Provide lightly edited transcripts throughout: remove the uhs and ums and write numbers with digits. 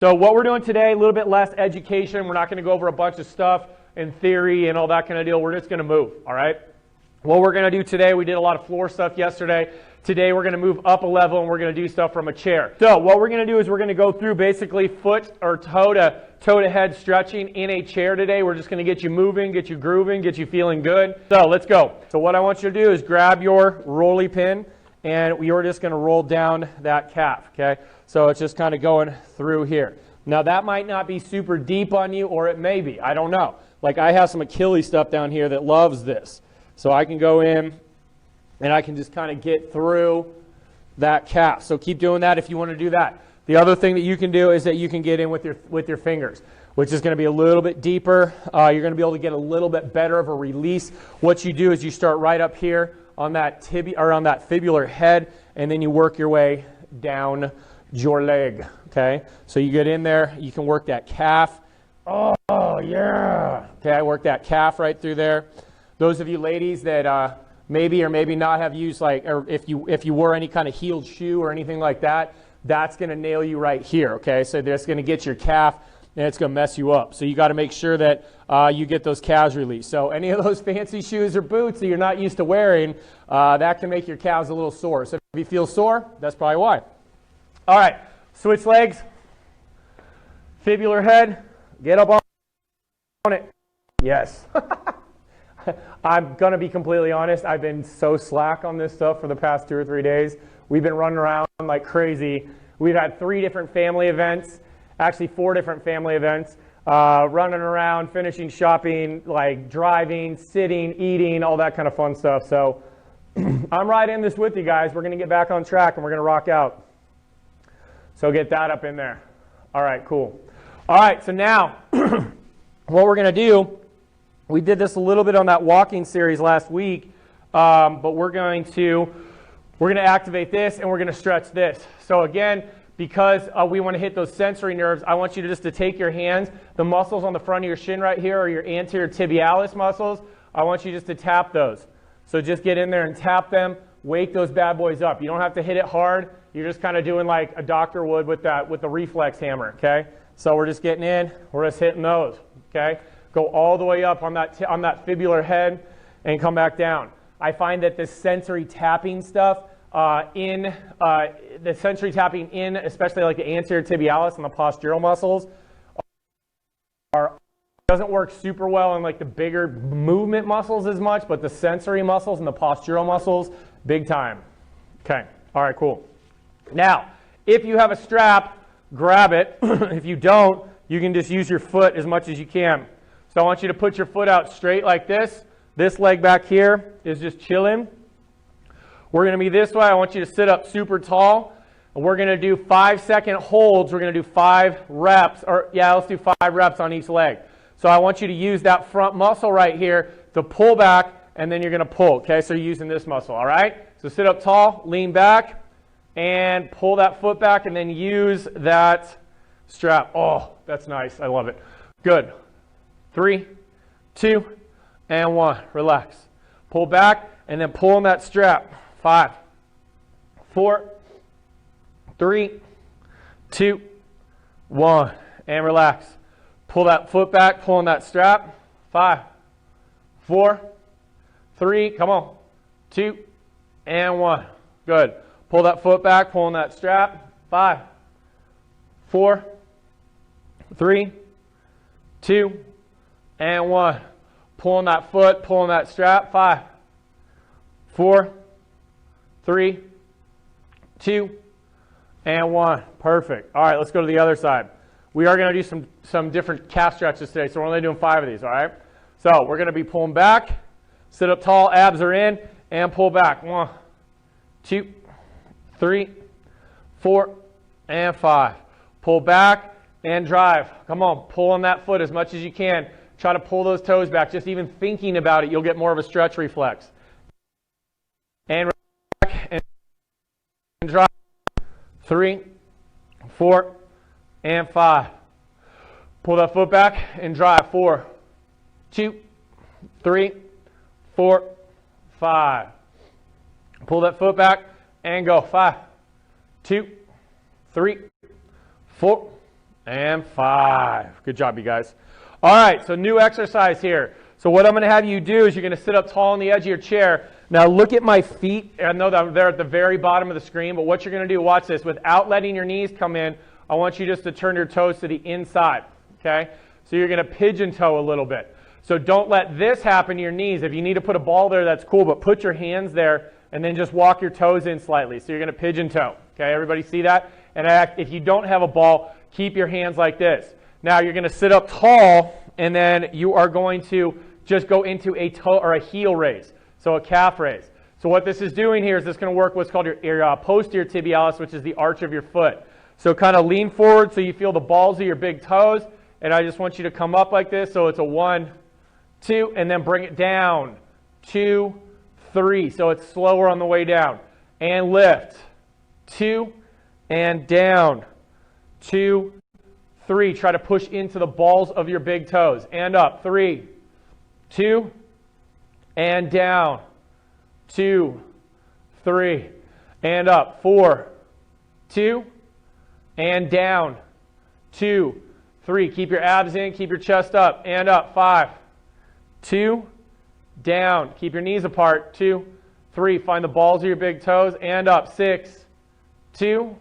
So what we're doing today, a little bit less education. We're not going to go over a bunch of stuff in theory and all that kind of deal. We're just going to move, all right? What we're going to do today, we did a lot of floor stuff yesterday. Today we're going to move up a level and we're going to do stuff from a chair. So what we're going to do is we're going to go through basically foot or toe to head stretching in a chair today. We're just going to get you moving, get you grooving, get you feeling good. So let's go. So what I want you to do is grab your rolly pin and you're just going to roll down that calf, okay? So it's just kind of going through here. Now that might not be super deep on you, or it may be. I don't know. Like I have some Achilles stuff down here that loves this. So I can go in and I can just kind of get through that calf. So keep doing that if you want to do that. The other thing that you can do is that you can get in with your fingers, which is going to be a little bit deeper. You're going to be able to get a little bit better of a release. What you do is you start right up here on that tibia or on that fibular head, and then you work your way down your leg, okay? So you get in there, you can work that calf. Oh, yeah. Okay, I work that calf right through there. Those of you ladies that maybe or maybe not have used or if you wore any kind of heeled shoe or anything like that, that's going to nail you right here, okay? So that's going to get your calf and it's going to mess you up. So you got to make sure that you get those calves released. So any of those fancy shoes or boots that you're not used to wearing, that can make your calves a little sore. So if you feel sore, that's probably why. All right, switch legs, fibular head, get up on it. Yes. I'm going to be completely honest. I've been so slack on this stuff for the past 2 or 3 days. We've been running around like crazy. We've had 3 different family events, actually 4 different family events, running around, finishing shopping, like driving, sitting, eating, all that kind of fun stuff. So I'm right in this with you guys. We're going to get back on track and we're going to rock out. So get that up in there. All right, cool. All right, so now what we're going to do, we did this a little bit on that walking series last week, but we're going to activate this and we're going to stretch this. So again, because we want to hit those sensory nerves, I want you to take your hands, the muscles on the front of your shin right here are your anterior tibialis muscles. I want you just to tap those. So just get in there and tap them, wake those bad boys up. You don't have to hit it hard. You're just kind of doing like a doctor would with the reflex hammer, okay? So we're just getting in, we're just hitting those, okay? Go all the way up on that fibular head and come back down. I find that this sensory tapping stuff especially like the anterior tibialis and the postural muscles, doesn't work super well in like the bigger movement muscles as much, but the sensory muscles and the postural muscles, big time. Okay, all right, cool. Now, if you have a strap, grab it. If you don't, you can just use your foot as much as you can. So I want you to put your foot out straight like this. This leg back here is just chilling. We're going to be this way. I want you to sit up super tall. And we're going to do 5-second holds. We're going to do 5 reps. Let's do 5 reps on each leg. So I want you to use that front muscle right here to pull back, and then you're going to pull. Okay, so you're using this muscle, all right? So sit up tall, lean back, and pull that foot back, and then use that strap. Oh, that's nice. I love it. Good. 3, 2, and 1. Relax. Pull back, and then pull on that strap. 5, 4, 3, 2, 1. And relax. Pull that foot back, pull on that strap. 5, 4, 3, come on. 2, and 1. Good. Pull that foot back, pull on that strap. 5, 4, 3, 2, and 1. Pull on that foot, pull on that strap. 5, 4, 3, 2, and 1. Perfect. All right, let's go to the other side. We are going to do some different calf stretches today, so we're only doing 5 of these, all right? So we're going to be pulling back, sit up tall, abs are in, and pull back. 1, 2, 3, 4, and 5. Pull back and drive. Come on, pull on that foot as much as you can. Try to pull those toes back. Just even thinking about it, you'll get more of a stretch reflex. And back and drive. 3, 4, and 5. Pull that foot back and drive. 4, 2, 3, 4, 5. Pull that foot back and go. 5, 2, 3, 4, and 5. Good job, you guys. All right, so new exercise here. So what I'm going to have you do is you're going to sit up tall on the edge of your chair. Now look at my feet. I know that they're at the very bottom of the screen, but what you're going to do, watch this. Without letting your knees come in, I want you just to turn your toes to the inside, okay? So you're going to pigeon toe a little bit. So don't let this happen to your knees. If you need to put a ball there, that's cool, but put your hands there and then just walk your toes in slightly. So you're going to pigeon toe, okay? Everybody see that? And if you don't have a ball, keep your hands like this. Now you're going to sit up tall, and then you are going to just go into a toe or a heel raise, so a calf raise. So what this is doing here is this going to work what's called your posterior tibialis, which is the arch of your foot. So kind of lean forward so you feel the balls of your big toes, and I just want you to come up like this. So it's a 1, 2, and then bring it down. 2, 3. So it's slower on the way down. And lift. 2, and down. 2, 3. Try to push into the balls of your big toes. And up. 3, 2, and down. 2, 3, and up. 4, 2, and down. 2, 3. Keep your abs in, keep your chest up, and up. 5, 2, down. Keep your knees apart. 2, 3. Find the balls of your big toes, and up. 6, 2,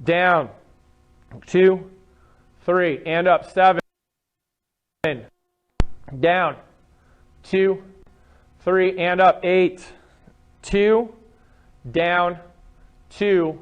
down. 2, 3, and up. 7, down. 2, 3, and up. 8, 2, down. 2,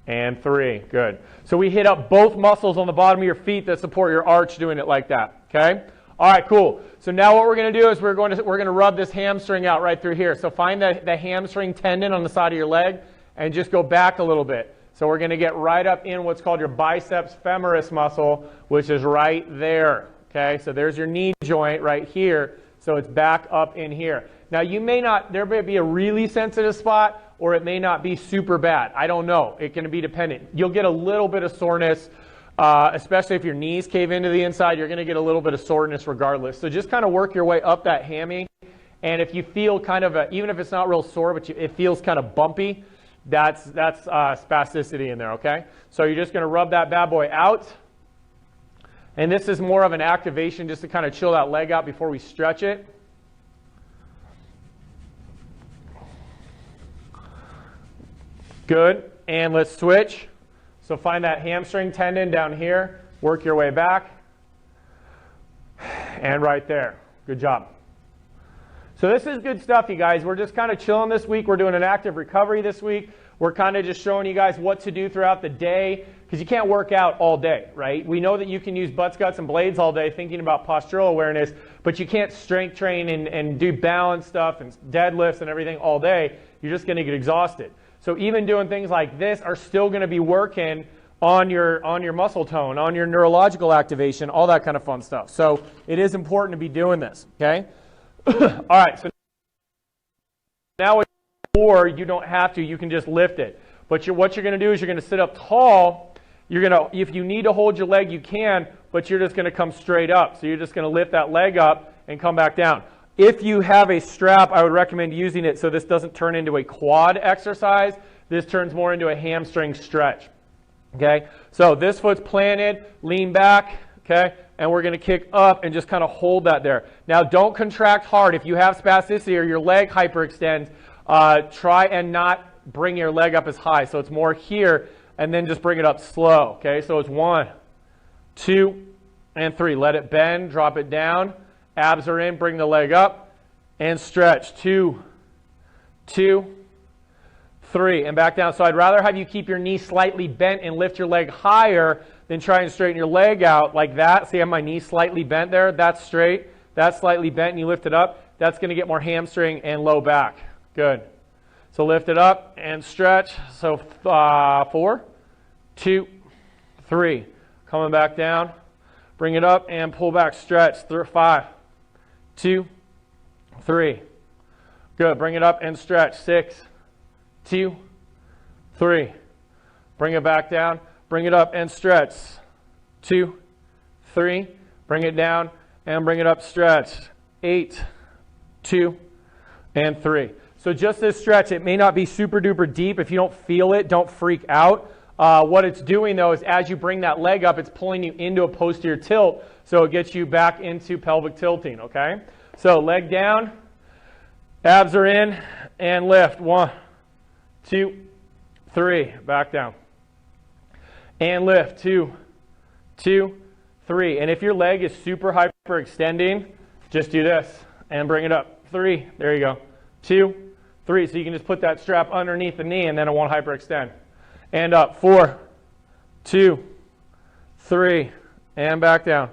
and 3. Good. So we hit up both muscles on the bottom of your feet that support your arch doing it like that. Okay? All right, cool. So now what we're going to do is we're going to rub this hamstring out right through here. So find the hamstring tendon on the side of your leg and just go back a little bit. So we're going to get right up in what's called your biceps femoris muscle, which is right there. Okay? So there's your knee joint right here. So it's back up in here. Now there may be a really sensitive spot, or it may not be super bad. I don't know. It can be dependent. You'll get a little bit of soreness, especially if your knees cave into the inside. You're going to get a little bit of soreness regardless. So just kind of work your way up that hammy. And if you feel kind of, even if it's not real sore, but it feels kind of bumpy, that's spasticity in there, okay? So you're just going to rub that bad boy out. And this is more of an activation just to kind of chill that leg out before we stretch it. Good. And let's switch. So find that hamstring tendon down here. Work your way back. And right there. Good job. So this is good stuff, you guys. We're just kind of chilling this week. We're doing an active recovery this week. We're kind of just showing you guys what to do throughout the day, because you can't work out all day, right? We know that you can use butts, guts, and blades all day thinking about postural awareness, but you can't strength train and do balance stuff and deadlifts and everything all day. You're just going to get exhausted. So even doing things like this are still going to be working on your muscle tone, on your neurological activation, all that kind of fun stuff. So it is important to be doing this, okay? All right, so now or you don't have to, you can just lift it. But what you're going to do is you're going to sit up tall. If you need to hold your leg, you can, but you're just going to come straight up. So you're just going to lift that leg up and come back down. If you have a strap, I would recommend using it so this doesn't turn into a quad exercise. This turns more into a hamstring stretch. Okay, so this foot's planted, lean back, okay, and we're going to kick up and just kind of hold that there. Now don't contract hard. If you have spasticity or your leg hyperextends, try and not bring your leg up as high. So it's more here, and then just bring it up slow. Okay, so it's 1, 2, and 3. Let it bend, drop it down. Abs are in, bring the leg up, and stretch. 2, 2, 3, and back down. So I'd rather have you keep your knee slightly bent and lift your leg higher than try and straighten your leg out like that. See how my knee slightly bent there? That's straight. That's slightly bent, and you lift it up. That's going to get more hamstring and low back. Good. So lift it up and stretch. So 4, 2, 3. Coming back down. Bring it up and pull back. Stretch. 5, 2, 3. Good. Bring it up and stretch. 6, 2, 3. Bring it back down. Bring it up and stretch. 2, 3. Bring it down and bring it up. Stretch. 8, 2, and 3. So just this stretch, it may not be super duper deep. If you don't feel it, don't freak out. What it's doing though is as you bring that leg up, it's pulling you into a posterior tilt, so it gets you back into pelvic tilting, okay? So leg down, abs are in, and lift. 1, 2, 3, back down. And lift, 2, 2, 3. And if your leg is super hyperextending, just do this and bring it up. 3, there you go. 2, 3. So you can just put that strap underneath the knee and then it won't hyperextend. And up, 4, 2, 3, and back down.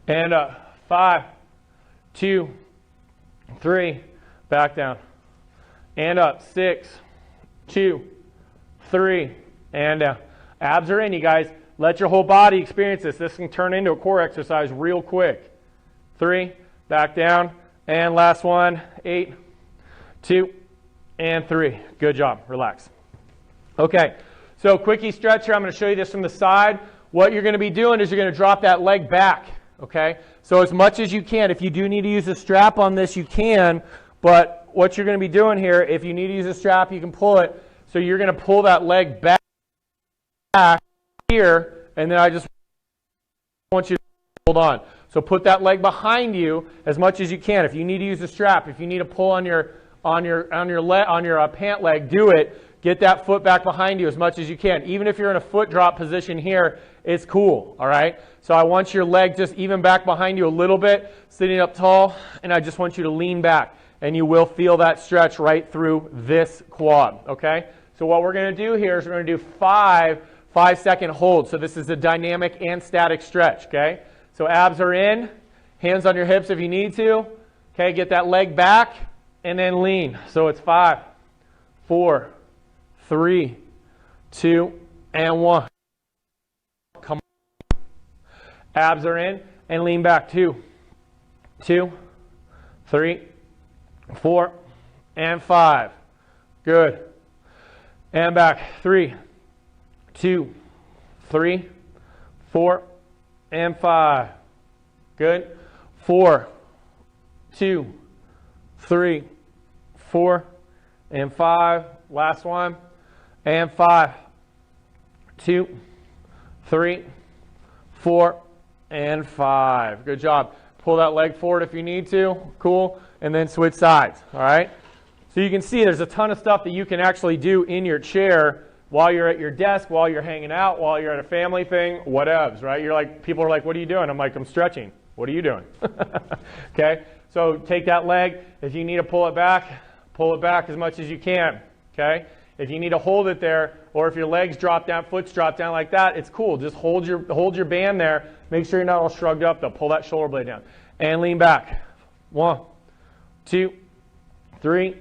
And up, 5, 2, 3, back down. And up, 6, 2, 3, and down. Abs are in, you guys. Let your whole body experience this. This can turn into a core exercise real quick. 3, back down, and last one, 8, 2, and 3. Good job, relax. Okay, so quickie stretch here. I'm going to show you this from the side. What you're going to be doing is you're going to drop that leg back, okay? So as much as you can. If you do need to use a strap on this, you can, but what you're going to be doing here, if you need to use a strap, you can pull it. So you're going to pull that leg back here, and then I just want you to hold on. So put that leg behind you as much as you can. If you need to use a strap, if you need to pull on your pant leg, do it. Get that foot back behind you as much as you can. Even if you're in a foot drop position here, it's cool, all right? So I want your leg just even back behind you a little bit, sitting up tall, and I just want you to lean back, and you will feel that stretch right through this quad, okay? So what we're going to do here is we're going to do 5-second holds. So this is a dynamic and static stretch, okay? So abs are in, hands on your hips if you need to, okay? Get that leg back, and then lean. So it's 5, 4, 3, 2, and 1. Come on. Abs are in and lean back. 2, 2, 3, 4, and 5. Good. And back. 3, 2, 3, 4, and 5. Good. 4, 2, 3, 4, and 5. Last one. And 5, 2, 3, 4, and 5. Good job. Pull that leg forward if you need to. Cool. And then switch sides. All right. So you can see there's a ton of stuff that you can actually do in your chair while you're at your desk, while you're hanging out, while you're at a family thing, whatevs, right? You're like, people are like, what are you doing? I'm like, I'm stretching. What are you doing? Okay. So take that leg. If you need to pull it back as much as you can. Okay. If you need to hold it there, or if your legs drop down, foot's drop down like that, it's cool. Just hold your band there. Make sure you're not all shrugged up though. Pull that shoulder blade down. And lean back. 1, 2, 3,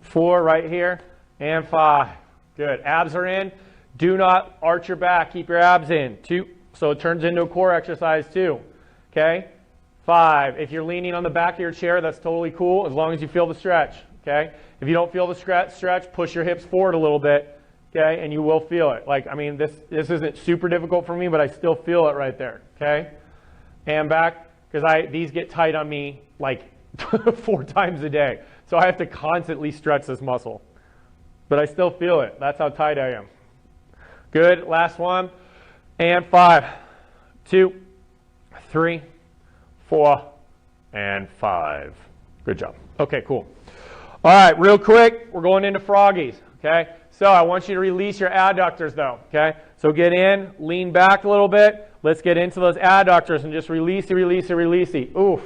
4 right here, and 5. Good. Abs are in. Do not arch your back. Keep your abs in. 2. So it turns into a core exercise too. Okay? 5. If you're leaning on the back of your chair, that's totally cool as long as you feel the stretch. Okay? If you don't feel the stretch, push your hips forward a little bit, okay, and you will feel it. Like, I mean, this isn't super difficult for me, but I still feel it right there, okay? And back, because these get tight on me like 4 times a day. So I have to constantly stretch this muscle. But I still feel it. That's how tight I am. Good. Last one. And 5, 2, 3, 4, and 5. Good job. Okay, cool. All right, real quick, we're going into froggies, okay? So I want you to release your adductors though, okay? So get in, lean back a little bit. Let's get into those adductors and just release it. Oof.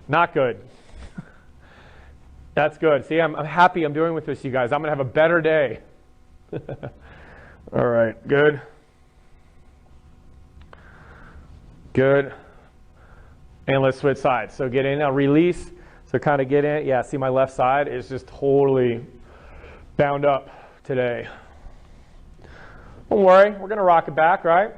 Not good. That's good. See, I'm happy I'm doing with this, you guys. I'm going to have a better day. All right, good. Good. And let's switch sides. So get in now, release. So kind of get in. Yeah, see my left side is just totally bound up today. Don't worry, we're going to rock it back, right?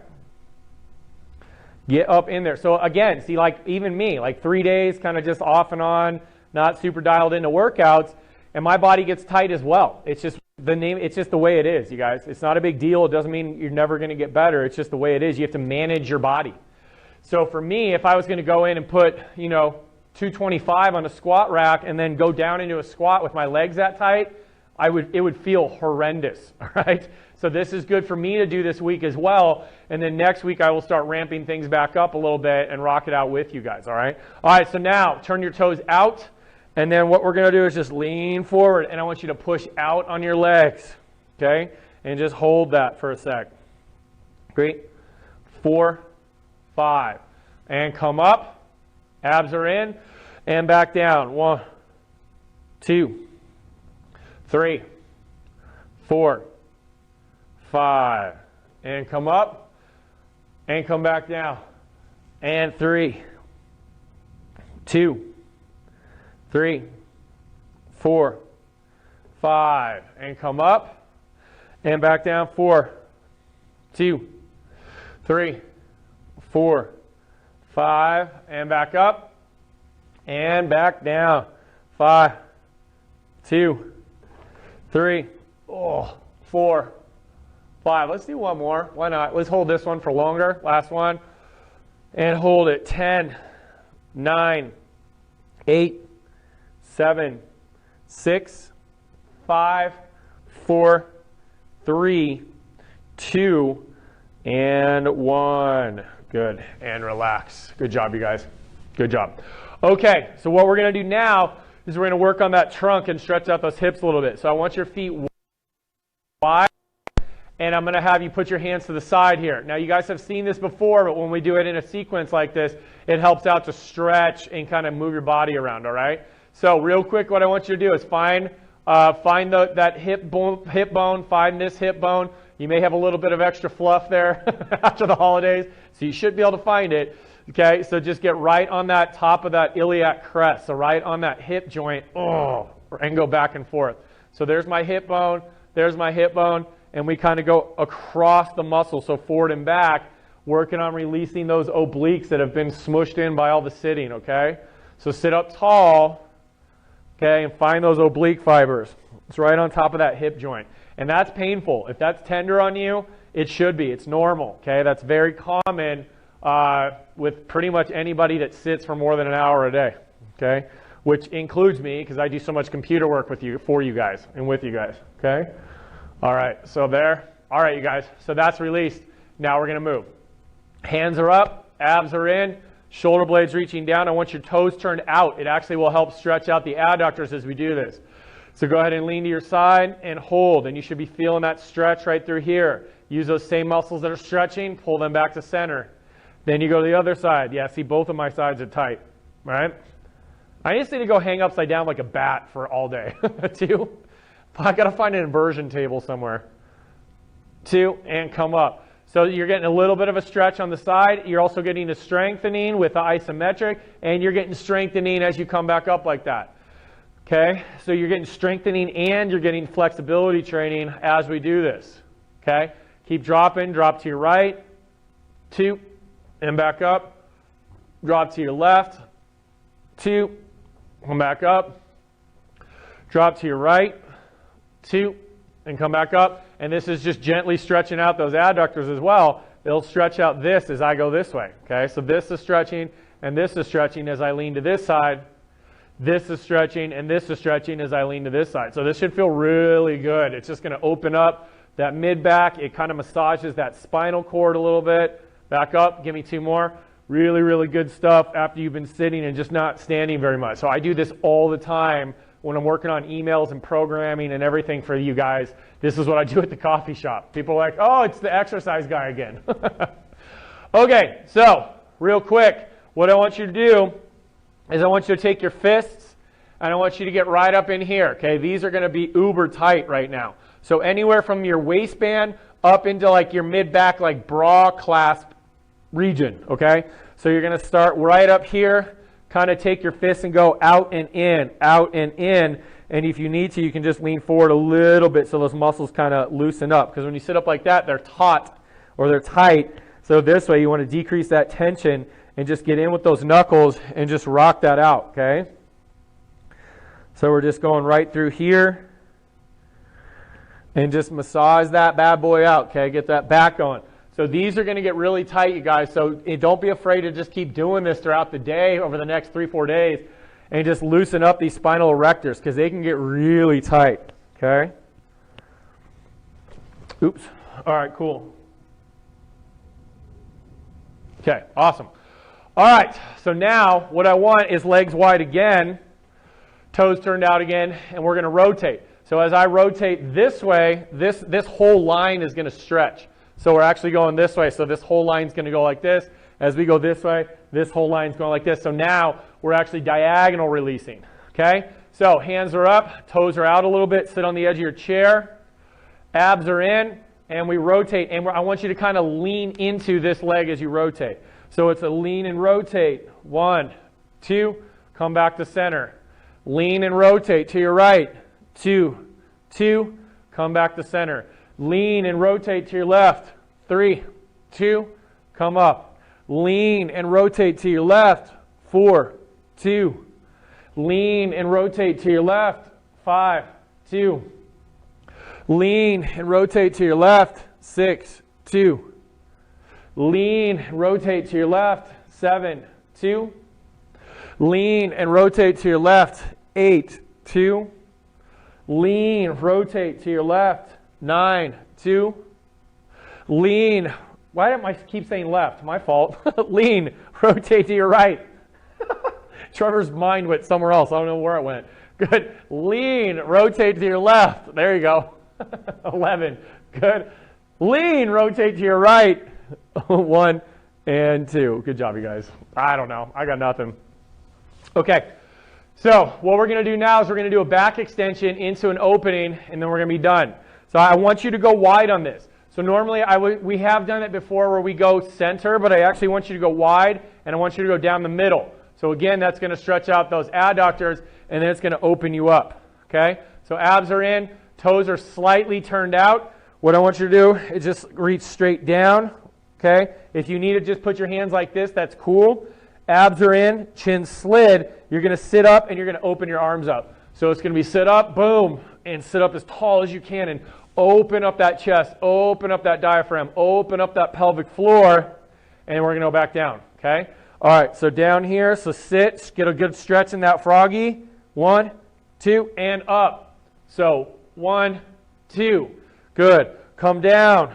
Get up in there. So again, see, like even me, like 3 days kind of just off and on, not super dialed into workouts, and my body gets tight as well. It's just it's just the way it is, you guys. It's not a big deal. It doesn't mean you're never going to get better. It's just the way it is. You have to manage your body. So for me, if I was going to go in and put, 225 on a squat rack and then go down into a squat with my legs that tight, it would feel horrendous, all right? So this is good for me to do this week as well, and then next week I will start ramping things back up a little bit and rock it out with you guys, all right? All right, so now turn your toes out, and then what we're going to do is just lean forward, and I want you to push out on your legs, okay? And just hold that for a sec. Great. 4, 5, and come up. Abs are in, and back down. 1, 2, 3, 4, 5, and come up, and come back down. And 3, 2, 3, 4, 5, and come up, and back down. 4, 2, 3, 4, 5, and back up, and back down. 5, 2, 3, 4, 5. Let's do one more. Why not? Let's hold this one for longer. Last one. And hold it. 10, 9, 8, 7, 6, 5, 4, 3, 2, and 1. Good. And relax. Good job, you guys. Good job. Okay, so what we're going to do now is we're going to work on that trunk and stretch out those hips a little bit. So I want your feet wide, and I'm going to have you put your hands to the side here. Now, you guys have seen this before, but when we do it in a sequence like this, it helps out to stretch and kind of move your body around, all right? So real quick, what I want you to do is find that hip bone, find this hip bone. You may have a little bit of extra fluff there after the holidays, so you should be able to find it. Okay, so just get right on that top of that iliac crest, so right on that hip joint, and go back and forth. So there's my hip bone, and we kind of go across the muscle, so forward and back, working on releasing those obliques that have been smushed in by all the sitting, okay? So sit up tall, okay, and find those oblique fibers. It's right on top of that hip joint. And that's painful. If that's tender on you, it should be. It's normal, okay? That's very common with pretty much anybody that sits for more than an hour a day, okay? Which includes me, because I do so much computer work with you, for you guys, and with you guys, okay? All right, so there. All right, you guys, so that's released. Now we're going to move. Hands are up, abs are in, shoulder blades reaching down. I want your toes turned out. It actually will help stretch out the adductors as we do this. So go ahead and lean to your side and hold, and you should be feeling that stretch right through here. Use those same muscles that are stretching, pull them back to center. Then you go to the other side. Yeah, see, both of my sides are tight, right? I just need to go hang upside down like a bat for all day. 2. I got to find an inversion table somewhere. 2, and come up. So you're getting a little bit of a stretch on the side. You're also getting a strengthening with the isometric, and you're getting strengthening as you come back up like that. Okay, so you're getting strengthening and you're getting flexibility training as we do this. Okay, keep dropping, drop to your right, 2, and back up, drop to your left, 2, come back up, drop to your right, 2, and come back up. And this is just gently stretching out those adductors as well. It'll stretch out this as I go this way. Okay, so this is stretching and this is stretching as I lean to this side. This is stretching and this is stretching as I lean to this side. So this should feel really good. It's just going to open up that mid-back. It kind of massages that spinal cord a little bit. Back up, give me 2 more. Really, really good stuff after you've been sitting and just not standing very much. So I do this all the time when I'm working on emails and programming and everything for you guys. This is what I do at the coffee shop. People are like, oh, it's the exercise guy again. Okay, so real quick, what I want you to do is I want you to take your fists and I want you to get right up in here. Okay, these are going to be uber tight right now. So anywhere from your waistband up into like your mid-back, like bra clasp region. Okay, so you're going to start right up here. Kind of take your fists and go out and in, out and in. And if you need to, you can just lean forward a little bit so those muscles kind of loosen up. Because when you sit up like that, they're taut or they're tight. So this way, you want to decrease that tension and just get in with those knuckles and just rock that out, okay? So we're just going right through here and just massage that bad boy out, okay? Get that back going. So these are going to get really tight, you guys. So don't be afraid to just keep doing this throughout the day over the next 3-4 days and just loosen up these spinal erectors because they can get really tight, Okay. Oops. All right, cool. Okay, awesome. All right, so now what I want is legs wide again, toes turned out again, and we're going to rotate. So as I rotate this way, this whole line is going to stretch. So we're actually going this way, so this whole line is going to go like this. As we go this way, this whole line is going like this. So now we're actually diagonal releasing. Okay, so hands are up, toes are out a little bit, sit on the edge of your chair, abs are in, and we rotate. And I want you to kind of lean into this leg as you rotate. So it's a lean and rotate. 1, 2, come back to center. Lean and rotate to your right. 2, 2, come back to center. Lean and rotate to your left. 3, 2, come up. Lean and rotate to your left. 4, 2. Lean and rotate to your left. 5, 2. Lean and rotate to your left. 6, 2. Lean and rotate to your left. 7, 2. Lean and rotate to your left. 8, 2. Lean, rotate to your left. 9, 2. Lean. Why do I keep saying left? My fault. Lean, rotate to your right. Trevor's mind went somewhere else. I don't know where it went. Good. Lean, rotate to your left. There you go. 11. Good. Lean, rotate to your right. 1 and 2. Good job, you guys. I don't know. I got nothing. Okay. So what we're going to do now is we're going to do a back extension into an opening, and then we're going to be done. So I want you to go wide on this. So normally we have done it before where we go center, but I actually want you to go wide, and I want you to go down the middle. So again, that's going to stretch out those adductors, and then it's going to open you up. Okay? So abs are in, toes are slightly turned out. What I want you to do is just reach straight down. Okay? If you need to just put your hands like this, that's cool. Abs are in, chin slid. You're going to sit up and you're going to open your arms up. So it's going to be sit up, boom, and sit up as tall as you can and open up that chest, open up that diaphragm, open up that pelvic floor, and we're going to go back down. Okay? All right, so down here, so sit, get a good stretch in that froggy. 1, 2, and up. So 1, 2. Good. Come down.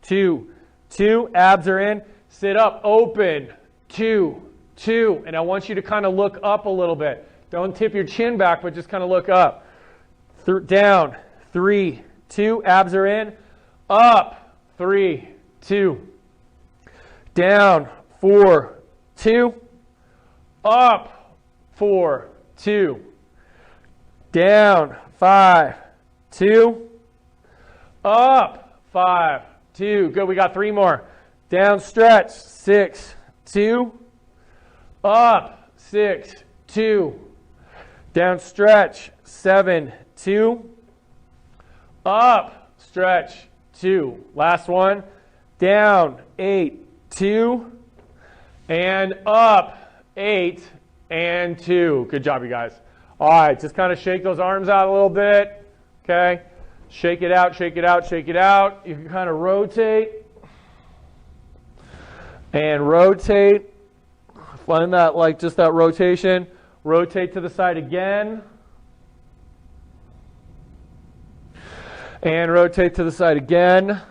2, 2. Abs are in. Sit up, open. 2, 2. And I want you to kind of look up a little bit. Don't tip your chin back, but just kind of look up. Down. 3, 2. Abs are in. Up. 3, 2. Down. 4, 2. Up. 4, 2. Down. 5, 2. Up. 5, 2. Good. We got 3 more. Down. Stretch. 6, 2. Up. 6, 2. Down. Stretch. 7, 2. Up. Stretch. 2. Last one. Down. 8, 2. And up. 8 and 2. Good job, you guys. All right, just kind of shake those arms out a little bit. Okay? Shake it out, shake it out, shake it out. You can kind of rotate. And rotate. Find that, like, just that rotation. Rotate to the side again. And rotate to the side again.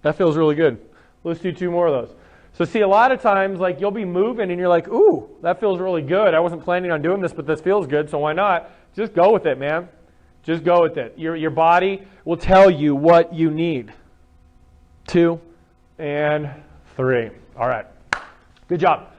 That feels really good. Let's do 2 more of those. So see, a lot of times, like, you'll be moving and you're like, ooh, that feels really good. I wasn't planning on doing this, but this feels good, so why not? Just go with it, man. Just go with it. Your body will tell you what you need. 2 and 3. All right. Good job.